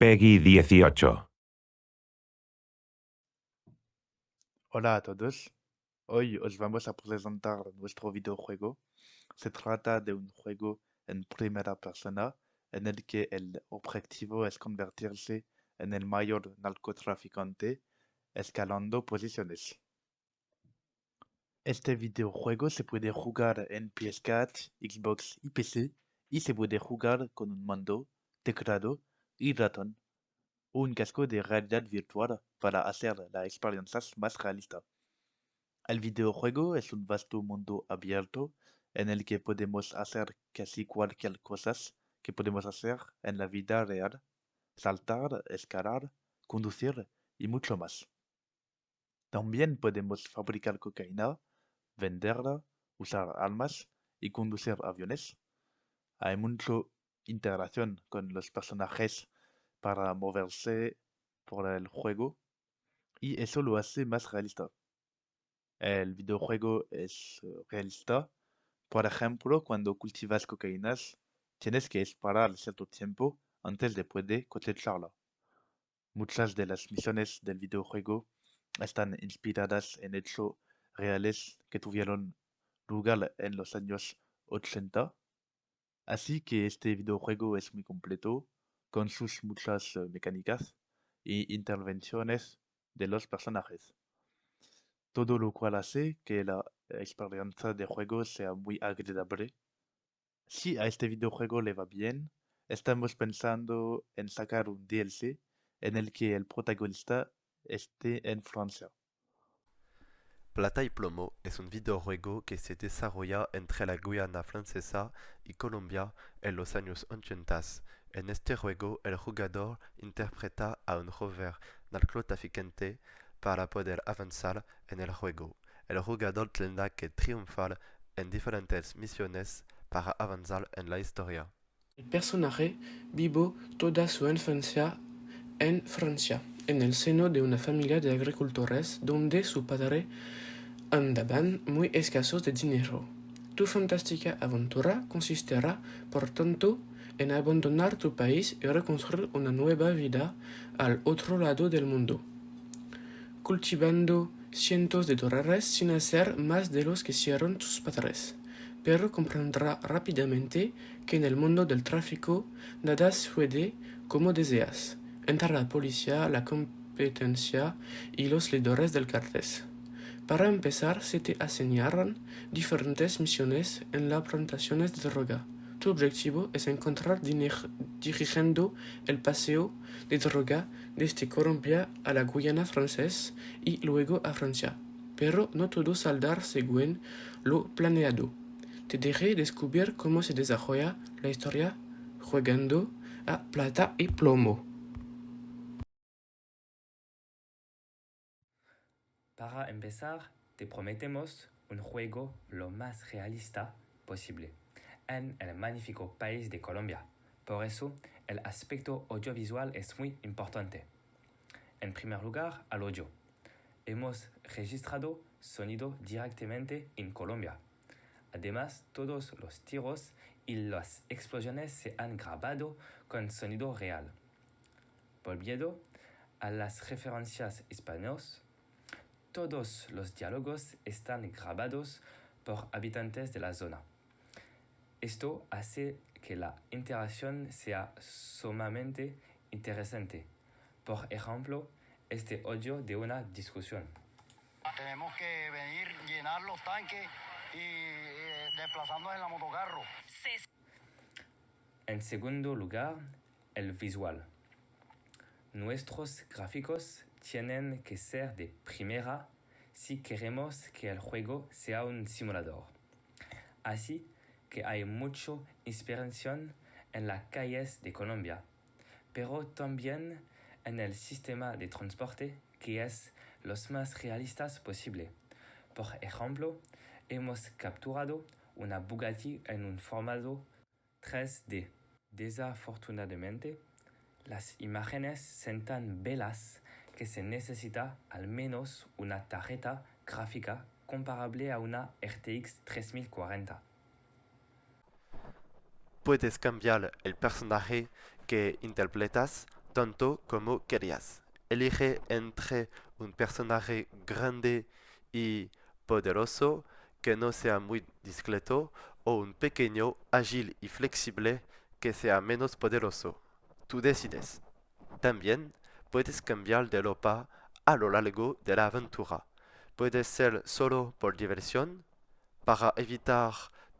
Peggy 18. Hola a todos. Hoy os vamos a presentar nuestro videojuego. Se trata de un juego en primera persona en el que el objetivo es convertirse en el mayor narcotraficante escalando posiciones. Este videojuego se puede jugar en PS4, Xbox y PC y se puede jugar con un mando, teclado y ratón, o un casco de realidad virtual para hacer las experiencias más realistas. El videojuego es un vasto mundo abierto en el que podemos hacer casi cualquier cosa que podemos hacer en la vida real: saltar, escalar, conducir y mucho más. También podemos fabricar cocaína, venderla, usar armas y conducir aviones. Hay mucha interacción con los personajes para moverse por el juego y eso lo hace más realista. El videojuego es realista. Por ejemplo, cuando cultivas cocaínas, tienes que esperar cierto tiempo antes de poder cosecharla. Muchas de las misiones del videojuego están inspiradas en hechos reales que tuvieron lugar en los años 80. Así que este videojuego es muy completo, con sus muchas mecánicas y intervenciones de los personajes, todo lo cual hace que la experiencia de juego sea muy agradable. Si a este videojuego le va bien, estamos pensando en sacar un DLC en el que el protagonista esté en Francia. Plata y Plomo es un videojuego que se desarrolla entre la Guyana francesa y Colombia en los años 80. En este juego, el jugador interpreta a un joven narcotraficante. Para poder avanzar en el juego, el jugador tendrá que triunfar en diferentes misiones para avanzar en la historia. El personaje vivió toda su infancia en Francia, en el seno de una familia de agricultores donde su padre andaban muy escasos de dinero. Tu fantástica aventura consistirá, por tanto, en abandonar tu país y reconstruir una nueva vida al otro lado del mundo, cultivando cientos de dólares sin hacer más de los que hicieron tus padres. Pero comprenderá rápidamente que en el mundo del tráfico nada sucede como deseas. Entra la policía, la competencia y los líderes del cartel. Para empezar, se te asignaron diferentes misiones en las plantaciones de droga. Tu objetivo es encontrar dirigiendo el paseo de droga desde Colombia a la Guyana francesa y luego a Francia. Pero no todo saldrá según lo planeado. Te dejaré descubrir cómo se desarrolla la historia jugando a Plata y Plomo. Para empezar, te prometemos un juego lo más realista posible en el magnífico país de Colombia. Por eso, el aspecto audiovisual es muy importante. En primer lugar, al audio. Hemos registrado sonido directamente en Colombia. Además, todos los tiros y las explosiones se han grabado con sonido real. Volviendo a las referencias españolas, todos los diálogos están grabados por habitantes de la zona. Esto hace que la interacción sea sumamente interesante. Por ejemplo, este audio de una discusión. Tenemos que venir, llenar los tanques y desplazarnos en la motocarro. En segundo lugar, el visual. Nuestros gráficos tienen que ser de primera si queremos que el juego sea un simulador. Así que hay mucha inspiración en las calles de Colombia, pero también en el sistema de transporte que es los más realistas posible. Por ejemplo, hemos capturado una Bugatti en un formato 3D. Desafortunadamente, las imágenes son tan bellas que se necesita al menos una tarjeta gráfica comparable a una RTX 3040. Puedes cambiar el personaje que interpretas tanto como querías. Elige entre un personaje grande y poderoso que no sea muy discreto o un pequeño, ágil y flexible que sea menos poderoso. Tú decides. También puedes cambiar de ropa a lo largo de la aventura. Puede ser solo por diversión, para evitar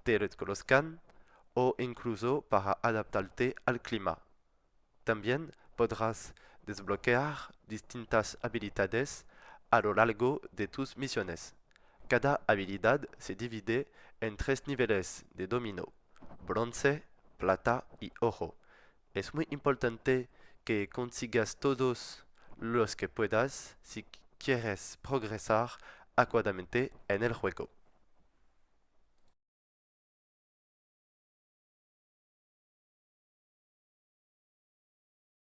te reconozcan o incluso para adaptarte al clima. También podrás desbloquear distintas habilidades a lo largo de tus misiones. Cada habilidad se divide en 3 niveles de dominio: bronce, plata y oro. Es muy importante que consigas todos los que puedas si quieres progresar adecuadamente en el juego.